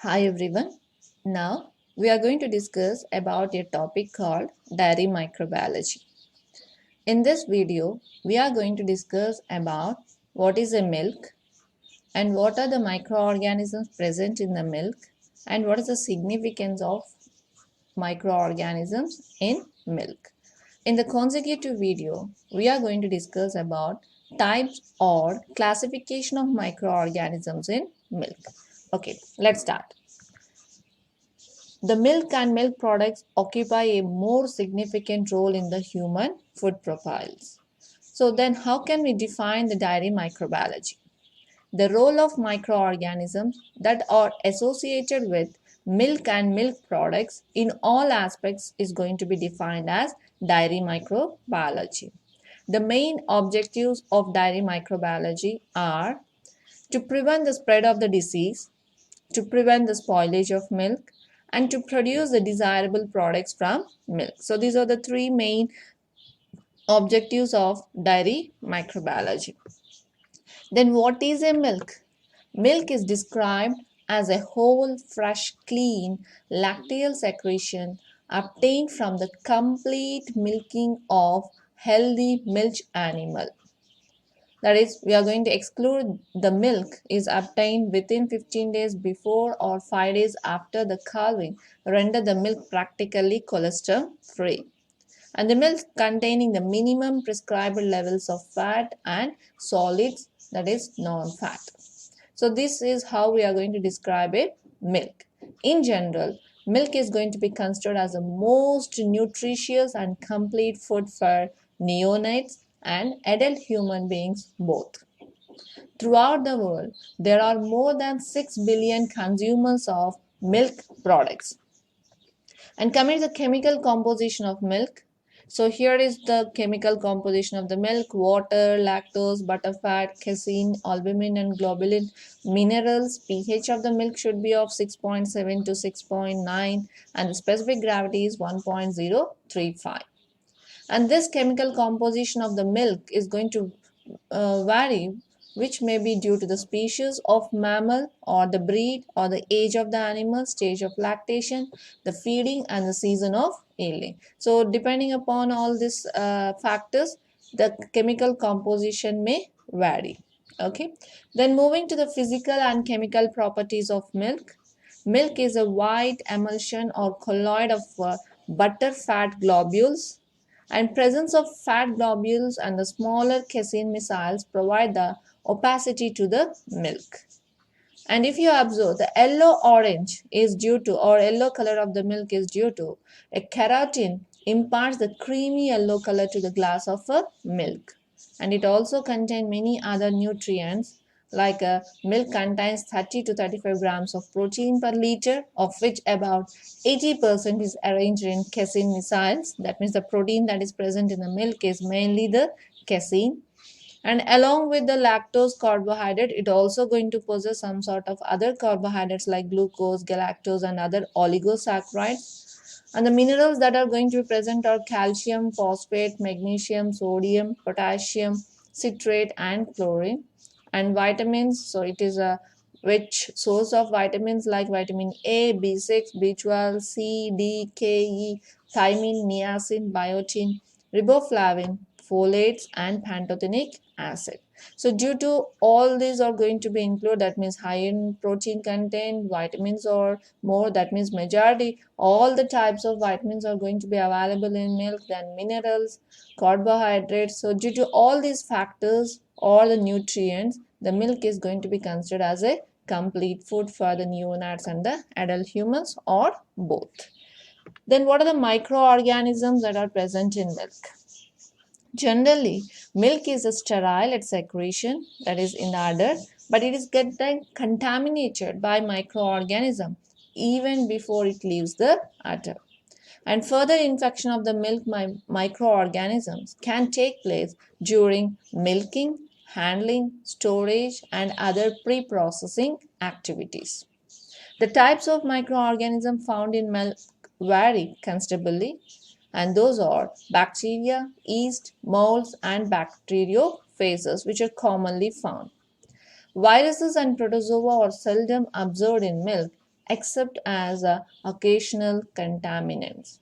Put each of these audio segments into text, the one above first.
Hi everyone. Now we are going to discuss about a topic called dairy microbiology. In this video, we are going to discuss about what is a milk and what are the microorganisms present in the milk and what is the significance of microorganisms in milk. In the consecutive video, we are going to discuss about types or classification of microorganisms in milk. Okay, let's start. The milk and milk products occupy a more significant role in the human food profiles. So, then how can we define the dairy microbiology? The role of microorganisms that are associated with milk and milk products in all aspects is going to be defined as dairy microbiology. The main objectives of dairy microbiology are to prevent the spread of the disease, to prevent the spoilage of milk, and to produce the desirable products from milk. So these are the three main objectives of dairy microbiology. Then what is a milk? Milk is described as a whole, fresh, clean, lacteal secretion obtained from the complete milking of healthy milk animal. That is, we are going to exclude the milk is obtained within 15 days before or 5 days after the calving, render the milk practically cholesterol free. And the milk containing the minimum prescribed levels of fat and solids, that is non-fat. So this is how we are going to describe a milk. In general, milk is going to be considered as the most nutritious and complete food for neonates and adult human beings both. Throughout the world, there are more than 6 billion consumers of milk products. And coming to the chemical composition of milk, so here is the chemical composition of the milk: water, lactose, butterfat, casein, albumin and globulin. Minerals: pH of the milk should be of 6.7 to 6.9 and the specific gravity is 1.035. And this chemical composition of the milk is going to vary, which may be due to the species of mammal or the breed or the age of the animal, stage of lactation, the feeding and the season of yielding. So depending upon all these factors, the chemical composition may vary. Okay, then moving to the physical and chemical properties of milk. Milk is a white emulsion or colloid of butter fat globules, and presence of fat globules and the smaller casein micelles provide the opacity to the milk. And if you observe, the yellow orange is due to, or yellow color of the milk is due to, a keratin imparts the creamy yellow color to the glass of a milk. And it also contains many other nutrients, like milk contains 30 to 35 grams of protein per liter, of which about 80% is arranged in casein micelles. That means the protein that is present in the milk is mainly the casein. And along with the lactose carbohydrate, it also going to possess some sort of other carbohydrates like glucose, galactose and other oligosaccharides. And the minerals that are going to be present are calcium, phosphate, magnesium, sodium, potassium, citrate and chlorine. And vitamins, so it is a rich source of vitamins like vitamin A, B6, B12, C, D, K, E, thiamine, niacin, biotin, riboflavin, folates and pantothenic acid. So due to all these are going to be included, that means high in protein content, vitamins or more, that means majority, all the types of vitamins are going to be available in milk, then minerals, carbohydrates. So due to all these factors or the nutrients, the milk is going to be considered as a complete food for the neonates and the adult humans or both. Then what are the microorganisms that are present in milk? Generally, milk is a sterile at secretion, that is in the udder, but it is getting contaminated by microorganism even before it leaves the udder. And further infection of the milk microorganisms can take place during milking, handling, storage, and other pre-processing activities. The types of microorganisms found in milk vary considerably, and those are bacteria, yeast, molds, and bacteriophages, which are commonly found. Viruses and protozoa are seldom observed in milk, except as occasional contaminants.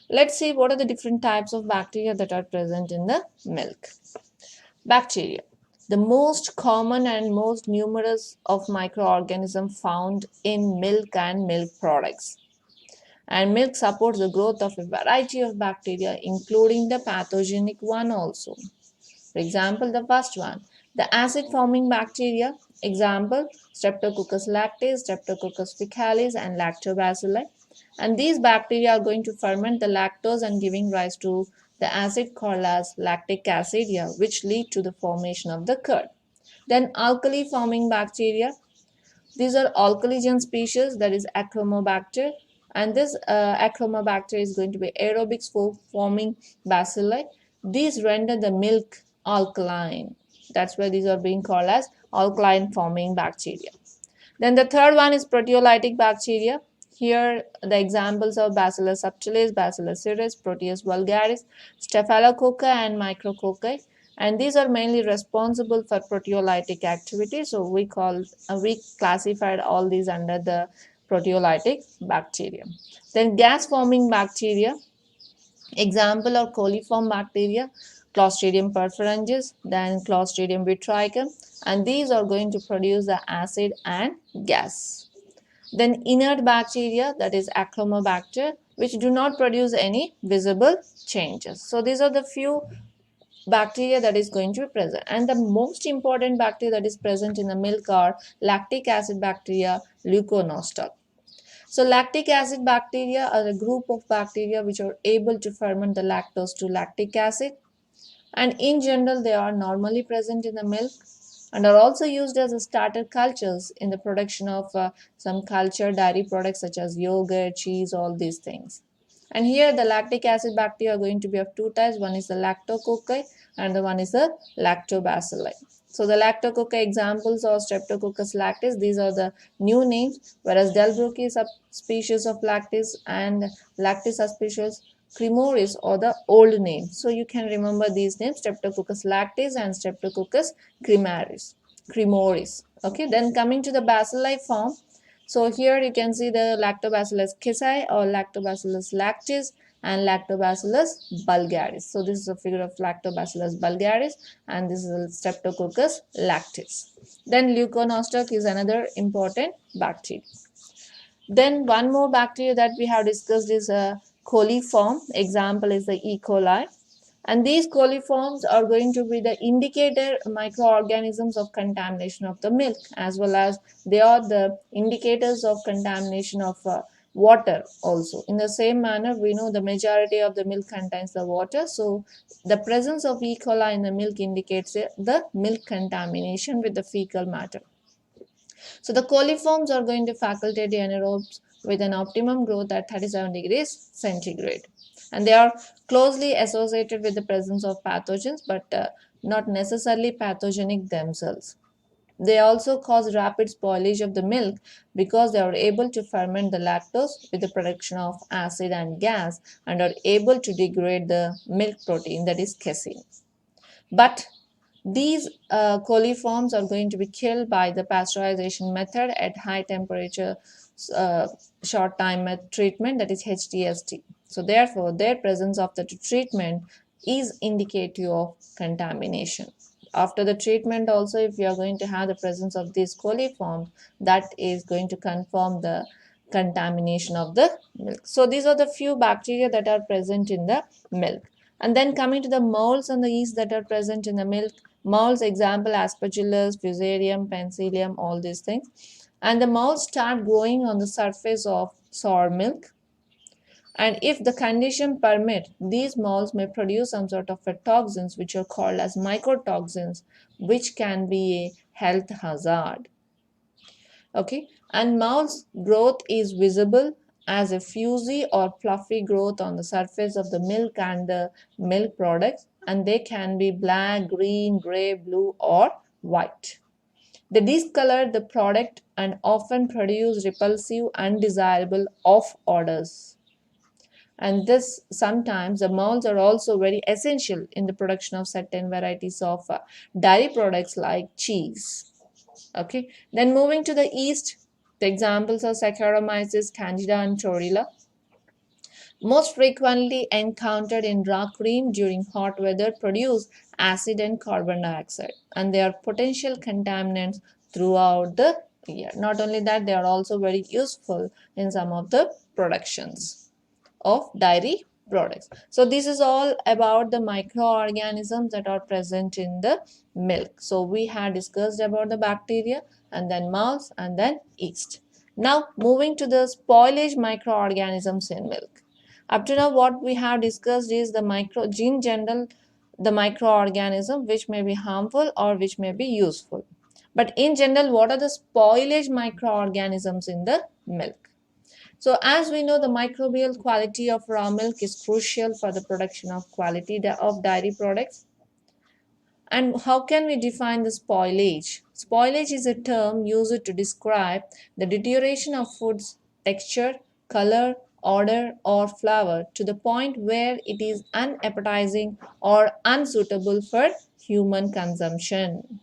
Let's see what are the different types of bacteria that are present in the milk. Bacteria. The most common and most numerous of microorganisms found in milk and milk products. And milk supports the growth of a variety of bacteria, including the pathogenic one also. For example, the first one, the acid forming bacteria. Example, Streptococcus lactis, Streptococcus faecalis, and Lactobacilli. And these bacteria are going to ferment the lactose and giving rise to the acid called as lactic acid, which lead to the formation of the curd. Then alkali forming bacteria. These are alkaligen species, that is Achromobacter, and this Achromobacter is going to be aerobic forming bacilli. These render the milk alkaline. That's why these are being called as alkaline forming bacteria. Then the third one is proteolytic bacteria. Here the examples of Bacillus subtilis, Bacillus cereus, Proteus vulgaris, Staphylococca and Micrococci, and these are mainly responsible for proteolytic activity. So we classified all these under the proteolytic bacteria. Then gas forming bacteria. Example of coliform bacteria, Clostridium perfringens, then Clostridium vitricum, and these are going to produce the acid and gas. Then inert bacteria, that is Achromobacter, which do not produce any visible changes. So these are the few bacteria that is going to be present. And the most important bacteria that is present in the milk are lactic acid bacteria, Leuconostoc. So lactic acid bacteria are a group of bacteria which are able to ferment the lactose to lactic acid, and in general they are normally present in the milk and are also used as a starter cultures in the production of some culture dairy products such as yogurt, cheese, all these things. And here the lactic acid bacteria are going to be of two types. One is the lactococci and the one is the lactobacilli. So the lactococci examples are Streptococcus lactis. These are the new names, whereas Delbrueckii subspecies of lactis and Lactis subspecies Cremoris or the old name. So you can remember these names, Streptococcus lactis and Streptococcus cremoris. Okay, then coming to the bacilli form. So here you can see the Lactobacillus casei or Lactobacillus lactis and Lactobacillus bulgaris. So this is a figure of Lactobacillus bulgaris and this is Streptococcus lactis. Then Leuconostoc is another important bacteria. Then one more bacteria that we have discussed is a coliform. Example is the E. coli. And these coliforms are going to be the indicator microorganisms of contamination of the milk, as well as they are the indicators of contamination of water also. In the same manner, we know the majority of the milk contains the water. So the presence of E. coli in the milk indicates the milk contamination with the fecal matter. So the coliforms are going to facultate the anaerobes with an optimum growth at 37 degrees centigrade. And they are closely associated with the presence of pathogens, but not necessarily pathogenic themselves. They also cause rapid spoilage of the milk because they are able to ferment the lactose with the production of acid and gas and are able to degrade the milk protein, that is casein. But these coliforms are going to be killed by the pasteurization method at high temperature uh, short time treatment, that is HTST. So therefore, their presence after the treatment is indicative of contamination. After the treatment also, if you are going to have the presence of these coliforms, that is going to confirm the contamination of the milk. So these are the few bacteria that are present in the milk. And then coming to the molds and the yeast that are present in the milk. Molds, example, Aspergillus, Fusarium, Penicillium, all these things. And the molds start growing on the surface of sour milk. And if the condition permit, these molds may produce some sort of toxins which are called as mycotoxins, which can be a health hazard. Okay, and molds growth is visible as a fuzzy or fluffy growth on the surface of the milk and the milk products, and they can be black, green, gray, blue, or white. They discolor the product and often produce repulsive, undesirable off odors. And this sometimes the molds are also very essential in the production of certain varieties of dairy products like cheese. Okay, then moving to the yeast. The examples are Saccharomyces, Candida, and Torilla. Most frequently encountered in raw cream during hot weather, produce acid and carbon dioxide, and they are potential contaminants throughout the year. Not only that, they are also very useful in some of the productions of dairy products. So this is all about the microorganisms that are present in the milk. So we had discussed about the bacteria and then mouse and then yeast. Now moving to the spoilage microorganisms in milk. Up to now what we have discussed is the in general the microorganism which may be harmful or which may be useful. But in general, what are the spoilage microorganisms in the milk? So as we know, the microbial quality of raw milk is crucial for the production of quality of dairy products. And how can we define the spoilage? Spoilage is a term used to describe the deterioration of food's texture, color, odor, or flavor to the point where it is unappetizing or unsuitable for human consumption.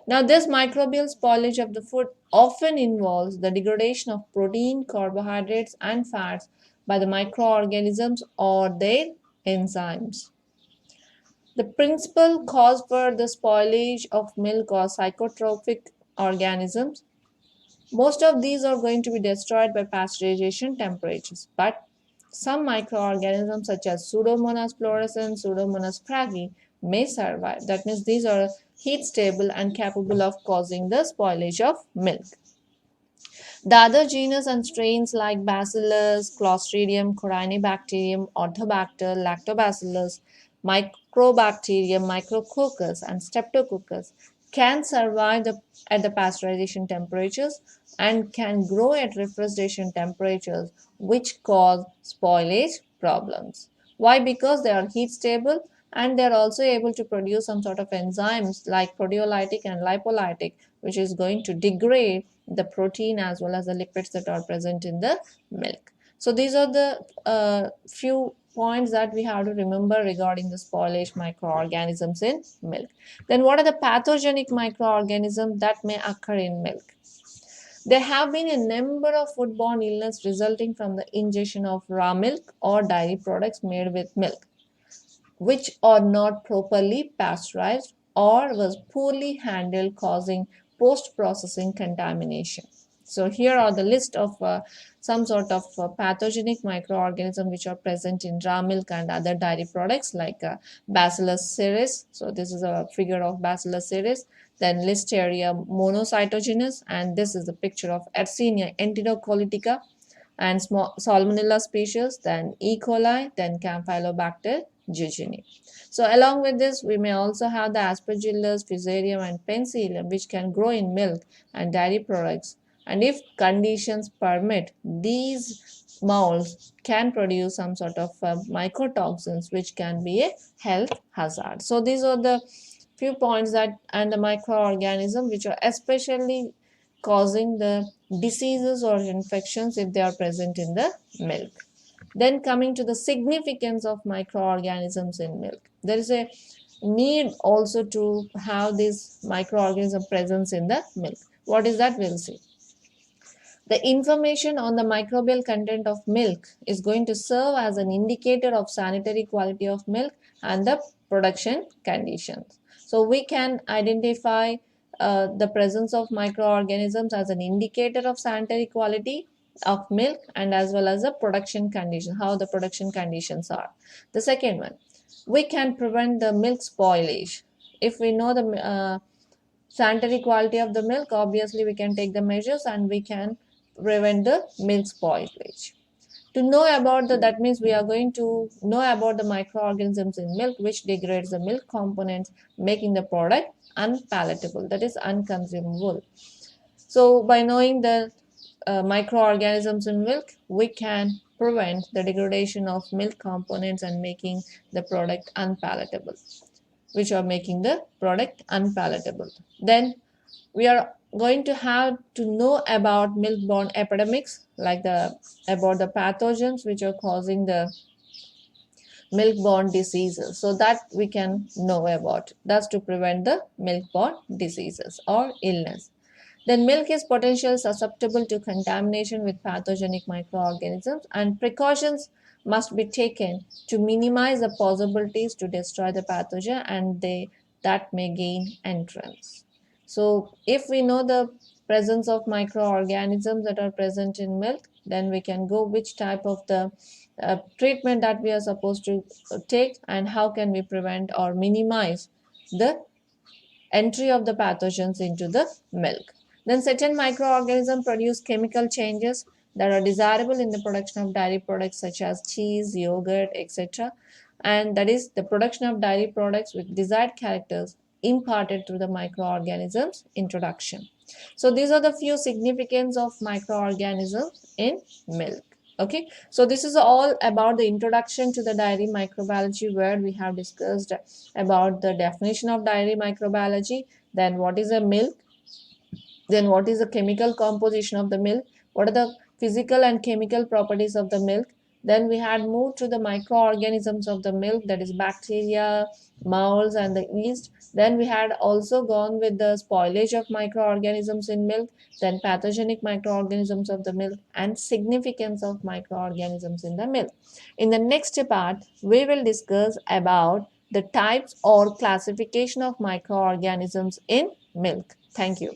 Now, this microbial spoilage of the food often involves the degradation of protein, carbohydrates, and fats by the microorganisms or their enzymes. The principal cause for the spoilage of milk are psychotropic organisms. Most of these are going to be destroyed by pasteurization temperatures, but some microorganisms such as Pseudomonas fluorescens, Pseudomonas prague may survive. That means these are heat stable and capable of causing the spoilage of milk. The other genus and strains like Bacillus, Clostridium, Corynebacterium, Orthobacter, Lactobacillus, Microbacterium, Micrococcus, and Streptococcus can survive at the pasteurization temperatures and can grow at refrigeration temperatures, which cause spoilage problems. Why? Because they are heat stable and they are also able to produce some sort of enzymes like proteolytic and lipolytic, which is going to degrade the protein as well as the lipids that are present in the milk. So these are the few points that we have to remember regarding the spoilage microorganisms in milk. Then what are the pathogenic microorganisms that may occur in milk? There have been a number of foodborne illnesses resulting from the ingestion of raw milk or dairy products made with milk, which are not properly pasteurized or was poorly handled, causing post-processing contamination. So here are the list of some sort of pathogenic microorganisms which are present in raw milk and other dairy products like Bacillus ceres. So this is a figure of Bacillus ceres. Then Listeria monocytogenes, and this is the picture of Yersinia enterocolitica and small Salmonella species, then E. coli, then Campylobacter jejuni. So along with this, we may also have the Aspergillus, Fusarium, and Penicillium, which can grow in milk and dairy products. And if conditions permit, these molds can produce some sort of mycotoxins, which can be a health hazard. So these are the few points that and the microorganisms which are especially causing the diseases or infections if they are present in the milk. Then coming to the significance of microorganisms in milk. There is a need also to have this microorganism presence in the milk. What is that? We'll see. The information on the microbial content of milk is going to serve as an indicator of sanitary quality of milk and the production conditions. So we can identify the presence of microorganisms as an indicator of sanitary quality of milk and as well as the production condition, how the production conditions are. The second one, we can prevent the milk spoilage. If we know the sanitary quality of the milk, obviously we can take the measures and we can prevent the milk spoilage. To know about that means we are going to know about the microorganisms in milk which degrades the milk components, making the product unpalatable, that is unconsumable. So by knowing the microorganisms in milk, we can prevent the degradation of milk components and making the product unpalatable, which are making the product unpalatable. Then we are going to have to know about milk-borne epidemics, like about the pathogens which are causing the milk-borne diseases, so that we can know about. That's to prevent the milk-borne diseases or illness. Then milk is potentially susceptible to contamination with pathogenic microorganisms, and precautions must be taken to minimize the possibilities to destroy the pathogen and that may gain entrance. So if we know the presence of microorganisms that are present in milk, then we can go which type of the treatment that we are supposed to take, and how can we prevent or minimize the entry of the pathogens into the milk. Then certain microorganisms produce chemical changes that are desirable in the production of dairy products such as cheese, yogurt, etc. And that is the production of dairy products with desired characters imparted through the microorganisms introduction. So these are the few significance of microorganisms in milk. Okay, so this is all about the introduction to the dairy microbiology, where we have discussed about the definition of dairy microbiology, then what is a milk, then what is the chemical composition of the milk, what are the physical and chemical properties of the milk. Then we had moved to the microorganisms of the milk, that is bacteria, molds and the yeast. Then we had also gone with the spoilage of microorganisms in milk, then pathogenic microorganisms of the milk and significance of microorganisms in the milk. In the next part we will discuss about the types or classification of microorganisms in milk. Thank you.